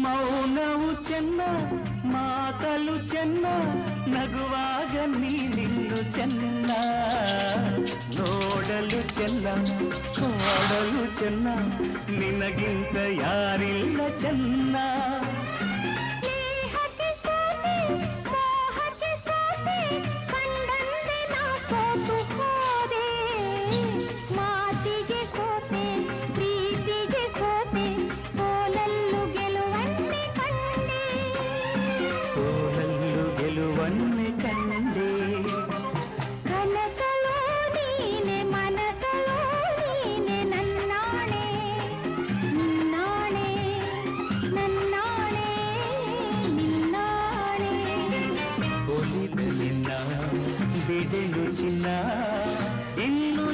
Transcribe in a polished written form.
ಮೌನವು ಚೆನ್ನ ಮಾತಲು ಚೆನ್ನ ನಗುವಾಗ ನೀನಿನ್ನು ಚೆನ್ನ ನೋಡಲು ಚೆನ್ನ ಕಾಡಲು ಚೆನ್ನ ನಿನಗಿಂತ ಯಾರಿಲ್ಲ ಚೆನ್ನ ಬಿಡೆನು ಚಿನ್ನ ಇನ್ನು